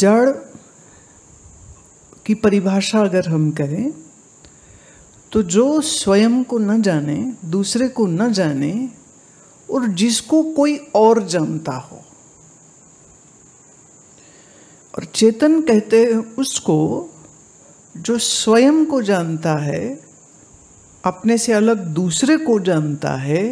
जड़ की परिभाषा अगर हम करें तो जो स्वयं को न जाने, दूसरे को न जाने और जिसको कोई और जानता हो। और चेतन कहते हैं उसको जो स्वयं को जानता है, अपने से अलग दूसरे को जानता है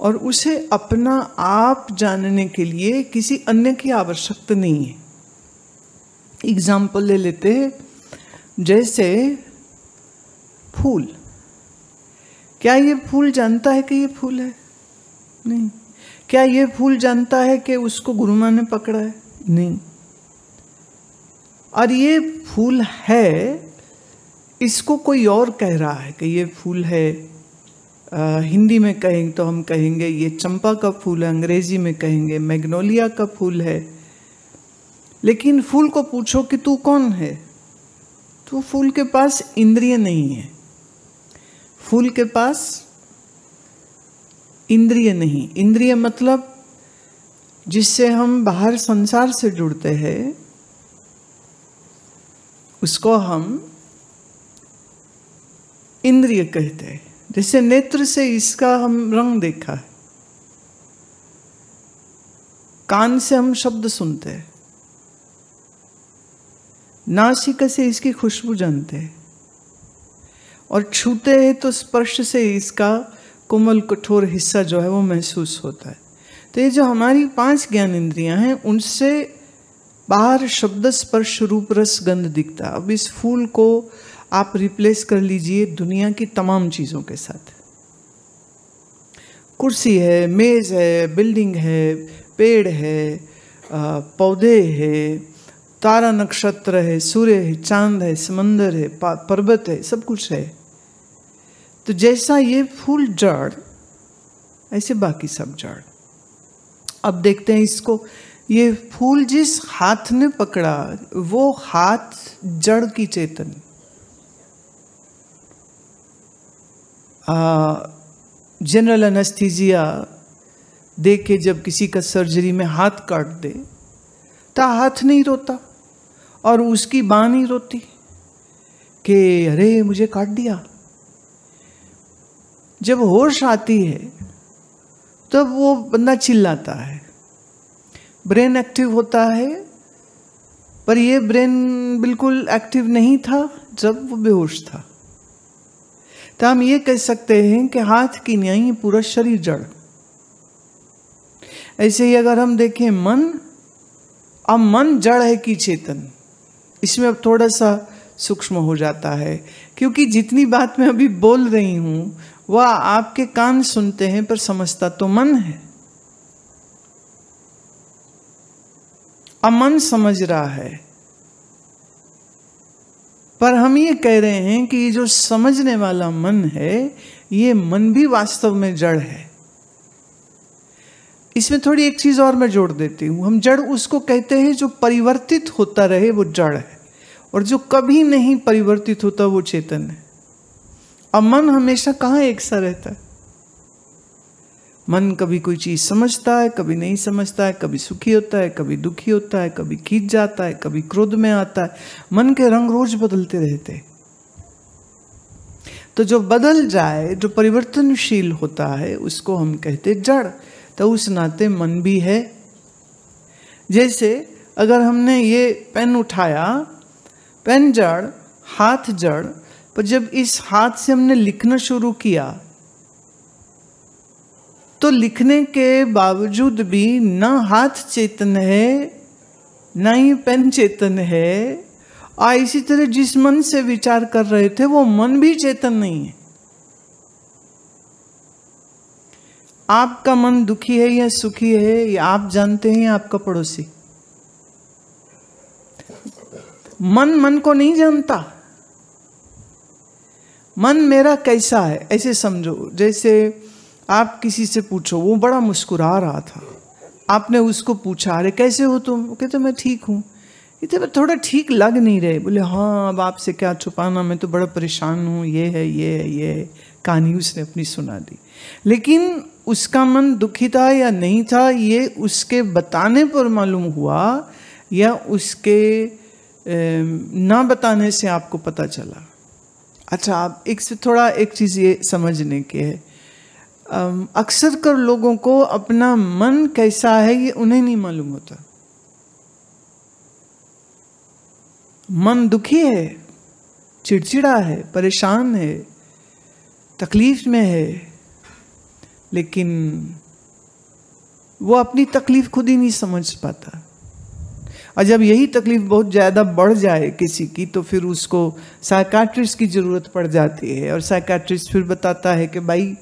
और उसे अपना आप जानने के लिए किसी अन्य की आवश्यकता नहीं है। एग्जाम्पल ले लेते हैं, जैसे फूल। क्या ये फूल जानता है कि ये फूल है? नहीं। क्या ये फूल जानता है कि उसको गुरु माँ ने पकड़ा है? नहीं। और ये फूल है, इसको कोई और कह रहा है कि ये फूल है। हिंदी में कहेंगे तो हम कहेंगे ये चंपा का फूल है, अंग्रेजी में कहेंगे मैग्नोलिया का फूल है। लेकिन फूल को पूछो कि तू कौन है, तो फूल के पास इंद्रिय नहीं है। फूल के पास इंद्रिय नहीं। इंद्रिय मतलब जिससे हम बाहर संसार से जुड़ते हैं, उसको हम इंद्रिय कहते हैं। जैसे नेत्र से इसका हम रंग देखा है, कान से हम शब्द सुनते हैं, नासिका से इसकी खुशबू जानते हैं और छूते हैं तो स्पर्श से इसका कोमल कठोर हिस्सा जो है वो महसूस होता है। तो ये जो हमारी 5 ज्ञान इंद्रियां हैं, उनसे बाहर शब्द स्पर्श रूप रस गंध दिखता है। अब इस फूल को आप रिप्लेस कर लीजिए दुनिया की तमाम चीज़ों के साथ। कुर्सी है, मेज है, बिल्डिंग है, पेड़ है, पौधे है, तारा नक्षत्र है, सूर्य है, चांद है, समंदर है, पर्वत है, सब कुछ है। तो जैसा ये फूल जड़, ऐसे बाकी सब जड़। अब देखते हैं इसको। ये फूल जिस हाथ ने पकड़ा, वो हाथ जड़ की चेतन। जनरल एनेस्थीसिया दे के जब किसी का सर्जरी में हाथ काट दे तो हाथ नहीं रोता और उसकी बांह नहीं रोती कि अरे मुझे काट दिया। जब होश आती है तब वो बंदा चिल्लाता है, ब्रेन एक्टिव होता है। पर ये ब्रेन बिल्कुल एक्टिव नहीं था जब वो बेहोश था। तो हम ये कह सकते हैं कि हाथ की नहीं, पूरा शरीर जड़। ऐसे ही अगर हम देखें मन, अब मन जड़ है कि चेतन, इसमें अब थोड़ा सा सूक्ष्म हो जाता है, क्योंकि जितनी बात मैं अभी बोल रही हूं वह आपके कान सुनते हैं पर समझता तो मन है। अब मन समझ रहा है, पर हम ये कह रहे हैं कि ये जो समझने वाला मन है, ये मन भी वास्तव में जड़ है। इसमें थोड़ी एक चीज और मैं जोड़ देती हूं। हम जड़ उसको कहते हैं जो परिवर्तित होता रहे, वो जड़ है, और जो कभी नहीं परिवर्तित होता वो चेतन है। अब मन हमेशा कहाँ एक सा रहता है? मन कभी कोई चीज समझता है, कभी नहीं समझता है, कभी सुखी होता है, कभी दुखी होता है, कभी खींच जाता है, कभी क्रोध में आता है। मन के रंग रोज बदलते रहते। तो जो बदल जाए, जो परिवर्तनशील होता है, उसको हम कहते जड़। तो उस नाते मन भी है। जैसे अगर हमने ये पेन उठाया, पेन जड़, हाथ जड़, पर जब इस हाथ से हमने लिखना शुरू किया तो लिखने के बावजूद भी न हाथ चेतन है, न ही पेन चेतन है। और इसी तरह जिस मन से विचार कर रहे थे वो मन भी चेतन नहीं है। आपका मन दुखी है या सुखी है, या आप जानते हैं या आपका पड़ोसी? मन को नहीं जानता। मन मेरा कैसा है ऐसे समझो। जैसे आप किसी से पूछो, वो बड़ा मुस्कुरा रहा था, आपने उसको पूछा अरे कैसे हो तुम? वो कहते मैं ठीक हूँ। इतने थोड़ा ठीक लग नहीं रहे। बोले हाँ, अब आपसे क्या छुपाना, मैं तो बड़ा परेशान हूँ, ये है ये है ये है। कहानी उसने अपनी सुना दी। लेकिन उसका मन दुखी था या नहीं था, ये उसके बताने पर मालूम हुआ या उसके ना बताने से आपको पता चला? अच्छा, आप एक चीज़ ये समझने की है, अक्सर कर लोगों को अपना मन कैसा है ये उन्हें नहीं मालूम होता। मन दुखी है, चिड़चिड़ा है, परेशान है, तकलीफ में है, लेकिन वो अपनी तकलीफ खुद ही नहीं समझ पाता। और जब यही तकलीफ बहुत ज़्यादा बढ़ जाए किसी की, तो फिर उसको साइकाट्रिस्ट की ज़रूरत पड़ जाती है। और साइकाट्रिस्ट फिर बताता है कि भाई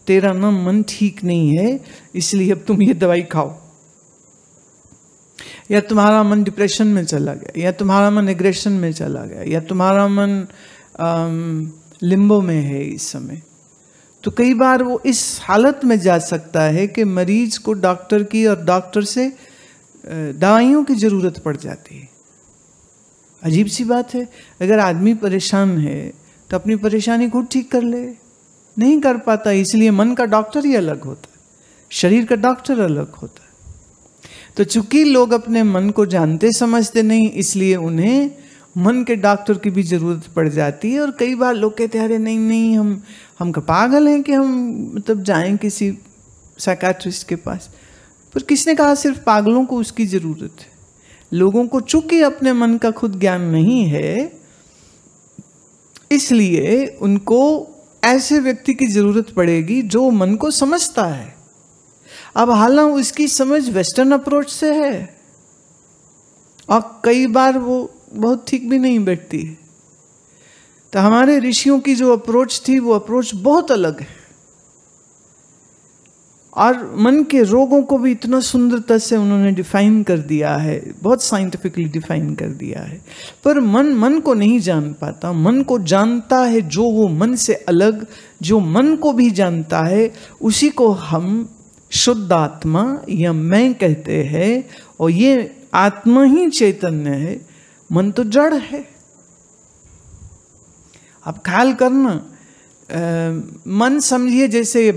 तेरा ना मन ठीक नहीं है, इसलिए अब तुम ये दवाई खाओ, या तुम्हारा मन डिप्रेशन में चला गया, या तुम्हारा मन एग्रेशन में चला गया, या तुम्हारा मन लिम्बो में है इस समय। तो कई बार वो इस हालत में जा सकता है कि मरीज को डॉक्टर की और डॉक्टर से दवाइयों की ज़रूरत पड़ जाती है। अजीब सी बात है, अगर आदमी परेशान है तो अपनी परेशानी खुद ठीक कर ले, नहीं कर पाता, इसलिए मन का डॉक्टर ही अलग होता है, शरीर का डॉक्टर अलग होता है। तो चूंकि लोग अपने मन को जानते समझते नहीं, इसलिए उन्हें मन के डॉक्टर की भी ज़रूरत पड़ जाती है। और कई बार लोग कहते हैं अरे नहीं नहीं, हम का पागल हैं कि हम मतलब जाएं किसी साइकाट्रिस्ट के पास। पर किसने कहा सिर्फ पागलों को उसकी ज़रूरत है? लोगों को चूंकि अपने मन का खुद ज्ञान नहीं है, इसलिए उनको ऐसे व्यक्ति की ज़रूरत पड़ेगी जो मन को समझता है। अब हालांकि उसकी समझ वेस्टर्न अप्रोच से है और कई बार वो बहुत ठीक भी नहीं बैठती है। तो हमारे ऋषियों की जो अप्रोच थी वो अप्रोच बहुत अलग है, और मन के रोगों को भी इतना सुंदरता से उन्होंने डिफाइन कर दिया है, बहुत साइंटिफिकली डिफाइन कर दिया है। पर मन को नहीं जान पाता, मन को जानता है जो वो मन से अलग, जो मन को भी जानता है, उसी को हम शुद्ध आत्मा या मैं कहते हैं। और ये आत्मा ही चैतन्य है, मन तो जड़ है। अब ख्याल करना, मन समझिए जैसे ये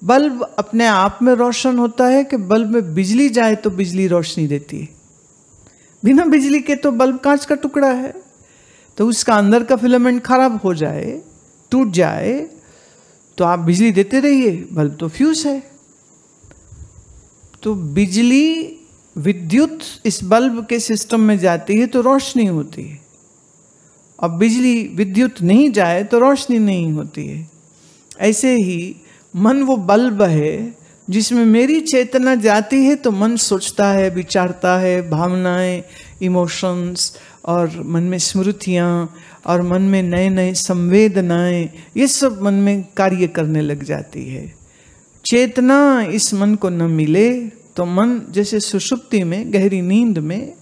बल्ब अपने आप में रोशन होता है कि बल्ब में बिजली जाए तो बिजली रोशनी देती है। बिना बिजली के तो बल्ब कांच का टुकड़ा है, तो उसका अंदर का फिलामेंट खराब हो जाए, टूट जाए, तो आप बिजली देते रहिए, बल्ब तो फ्यूज है। तो बिजली विद्युत इस बल्ब के सिस्टम में जाती है तो रोशनी होती है, अब बिजली विद्युत नहीं जाए तो रोशनी नहीं होती है। ऐसे ही मन वो बल्ब है जिसमें मेरी चेतना जाती है तो मन सोचता है, विचारता है, भावनाएं, इमोशंस, और मन में स्मृतियाँ, और मन में नए नए संवेदनाएं, ये सब मन में कार्य करने लग जाती है। चेतना इस मन को न मिले तो मन जैसे सुषुप्ति में, गहरी नींद में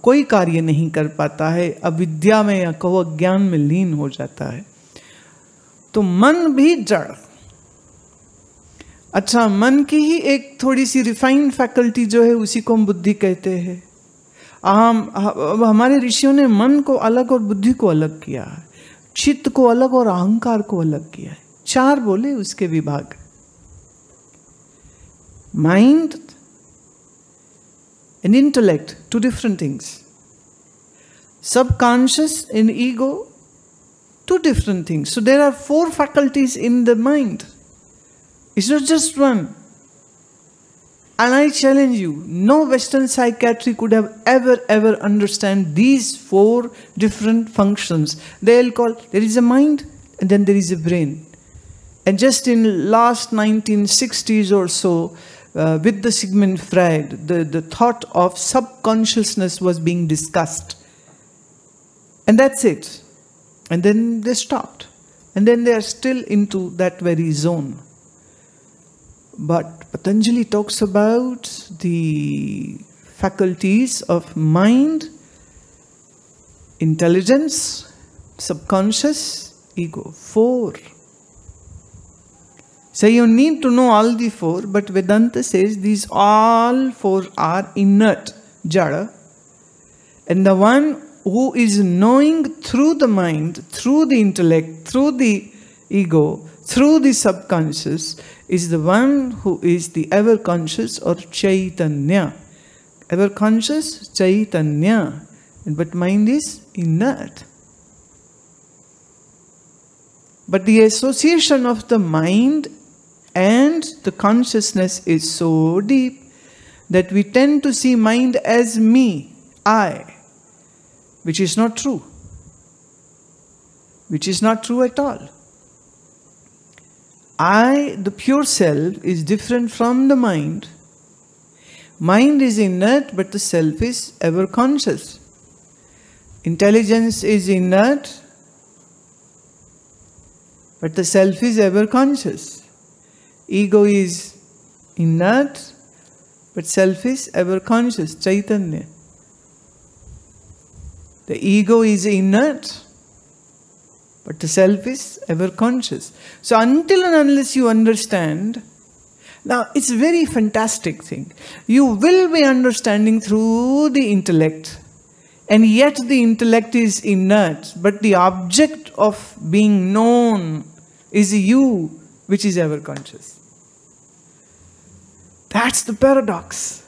कोई कार्य नहीं कर पाता है, अविद्या में या कहो अज्ञान में लीन हो जाता है। तो मन भी जड़। अच्छा, मन की ही एक थोड़ी सी रिफाइंड फैकल्टी जो है उसी को हम बुद्धि कहते हैं। अब हमारे ऋषियों ने मन को अलग और बुद्धि को अलग किया है, चित्त को अलग और अहंकार को अलग किया है। 4 बोले उसके विभाग, mind and intellect, 2 different things. Subconscious and ego, 2 different things. So there are 4 faculties in the mind. It's not just one. And I challenge you, no Western psychiatry could have ever understand these 4 different functions. They'll call, there is a mind and then there is a brain. And just in last 1960s or so, with the Sigmund Freud, the thought of subconsciousness was being discussed. And that's it. And then they stopped. And then they are still into that very zone. But Patanjali talks about the faculties of mind, intelligence, subconscious, ego. 4. So you need to know all the 4, but Vedanta says these all 4 are inert, jada. And the one who is knowing through the mind, through the intellect, through the ego, through the subconscious, is the one who is the ever conscious or Chaitanya. Ever conscious, Chaitanya. But mind is inert. But the association of the mind and the consciousness is so deep that we tend to see mind as me, I, which is not true. Which is not true at all. I, the pure self, is different from the mind. Mind is inert, but the self is ever conscious. Intelligence is inert, but the self is ever conscious. Ego is inert, but self is ever conscious, Chaitanya. The ego is inert, but the self is ever conscious. So until and unless you understand, now it's a very fantastic thing. You will be understanding through the intellect, and yet the intellect is inert, but the object of being known is you, which is ever conscious. That's the paradox.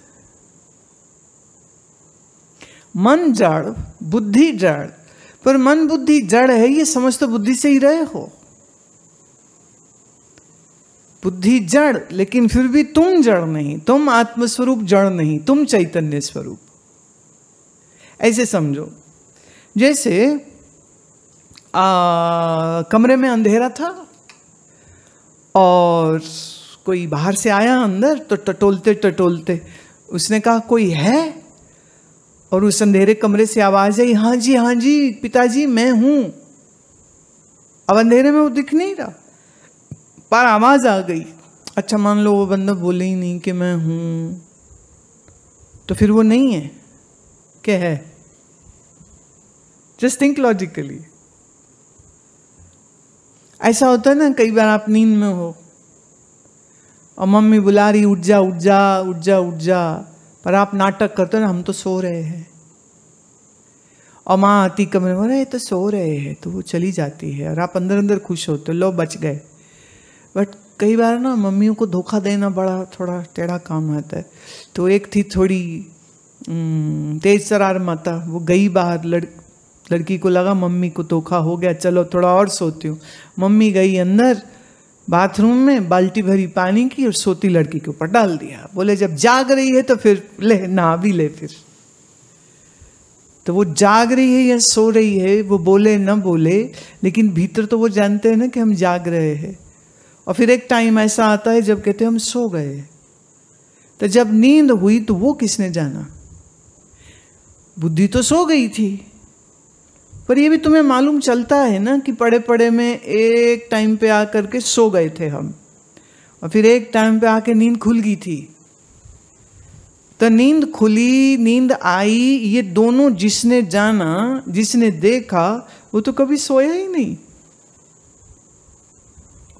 मन जड़, बुद्धि जड़, पर मन बुद्धि जड़ है ये समझ तो बुद्धि से ही रहे हो। बुद्धि जड़, लेकिन फिर भी तुम जड़ नहीं, तुम आत्मस्वरूप जड़ नहीं, तुम चैतन्य स्वरूप। ऐसे समझो, जैसे कमरे में अंधेरा था और कोई बाहर से आया अंदर, तो टटोलते टटोलते उसने कहा कोई है, और उस अंधेरे कमरे से आवाज आई, हाँ जी पिताजी मैं हूं। अब अंधेरे में वो दिख नहीं रहा, पर आवाज आ गई। अच्छा मान लो वो बंदा बोले ही नहीं कि मैं हूं, तो फिर वो नहीं है, क्या है? Just think logically. ऐसा होता है ना, कई बार आप नींद में हो और मम्मी बुला रही उठ जा उठ जा उठ जा उठ जा, पर आप नाटक करते हो ना, हम तो सो रहे हैं। और माँ आती कमरे में, अरे तो सो रहे हैं, तो वो चली जाती है और आप अंदर अंदर खुश होते हो, लो बच गए। बट कई बार ना मम्मियों को धोखा देना बड़ा थोड़ा टेढ़ा काम आता है। तो एक थी थोड़ी तेज तरार माता, वो गई बाहर, लड़की को लगा मम्मी को धोखा हो गया, चलो थोड़ा और सोती हूँ। मम्मी गई अंदर बाथरूम में, बाल्टी भरी पानी की और सोती लड़की के ऊपर डाल दिया। बोले जब जाग रही है तो फिर ले नहा भी ले। फिर तो वो जाग रही है या सो रही है, वो बोले न बोले, लेकिन भीतर तो वो जानते हैं ना कि हम जाग रहे हैं। और फिर एक टाइम ऐसा आता है जब कहते हैं हम सो गए। तो जब नींद हुई तो वो किसने जाना? बुद्धि तो सो गई थी, पर ये भी तुम्हें मालूम चलता है ना कि पड़े पड़े में एक टाइम पे आकर के सो गए थे हम, और फिर एक टाइम पे आके नींद खुल गई थी। तो नींद खुली, नींद आई, ये दोनों जिसने जाना, जिसने देखा, वो तो कभी सोया ही नहीं।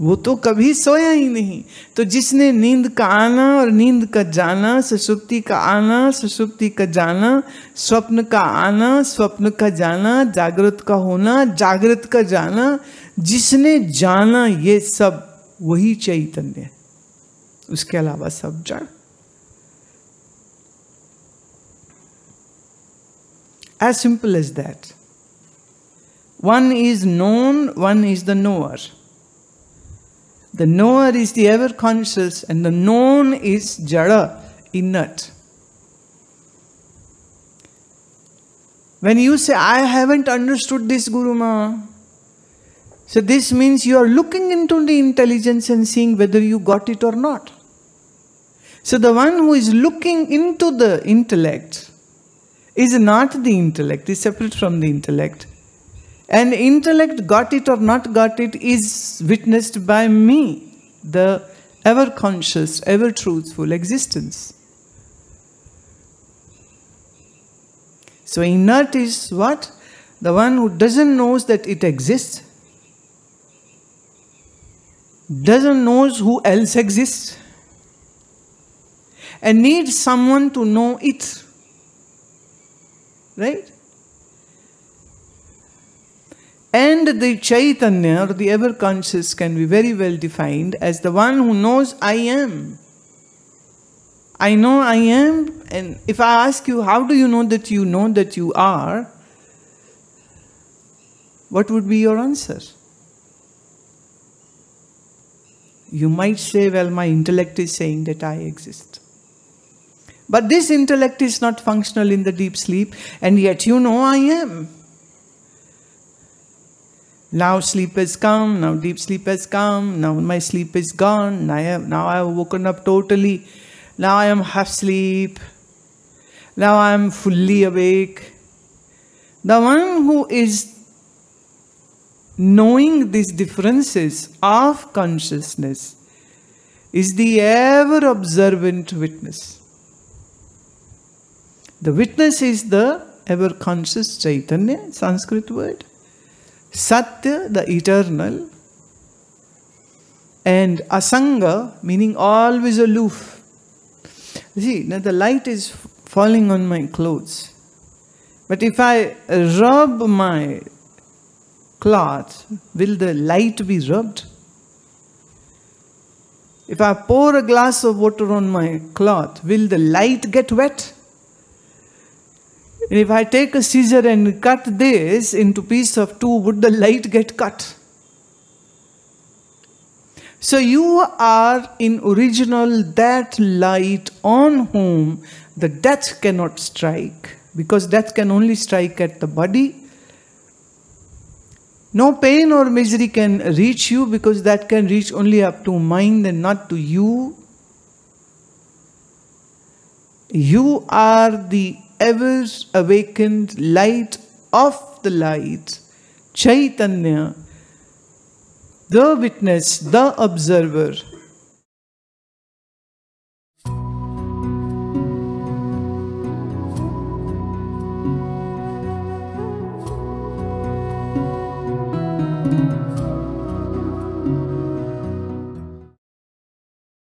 वो तो कभी सोया ही नहीं। तो जिसने नींद का आना और नींद का जाना, सुषुप्ति का आना, सुषुप्ति का जाना, स्वप्न का आना, स्वप्न का जाना, जागृत का होना, जागृत का जाना, जिसने जाना ये सब, वही चैतन्य। उसके अलावा सब जड़। As simple as that. One is known, one is the knower. The knower is the ever conscious and the known is jada, inert. When you say, I haven't understood this, Guru Ma, so this means you are looking into the intelligence and seeing whether you got it or not. So the one who is looking into the intellect is not the intellect, is separate from the intellect. And intellect, got it or not got it, is witnessed by me, the ever conscious, ever truthful existence. So inert is what? The one who doesn't know that it exists, doesn't know who else exists, and needs someone to know it. Right? And the Chaitanya, or the ever-conscious, can be very well defined as the one who knows I am. I know I am, and if I ask you, how do you know that you are? What would be your answer? You might say, well, my intellect is saying that I exist. But this intellect is not functional in the deep sleep, and yet you know I am. Now sleep has come, now deep sleep has come, now my sleep is gone, now I have woken up totally, now I am half asleep, now I am fully awake. The one who is knowing these differences of consciousness is the ever-observant witness. The witness is the ever-conscious Chaitanya, Sanskrit word. Satya, the eternal, and Asanga, meaning always aloof. See, now the light is falling on my clothes. But if I rub my cloth, will the light be rubbed? If I pour a glass of water on my cloth, will the light get wet? And if I take a scissor and cut this into piece of two, would the light get cut? So you are in original that light on whom the death cannot strike, because death can only strike at the body. No pain or misery can reach you, because that can reach only up to mind and not to you. You are the ever awakened light of the light, Chaitanya, the witness, the observer.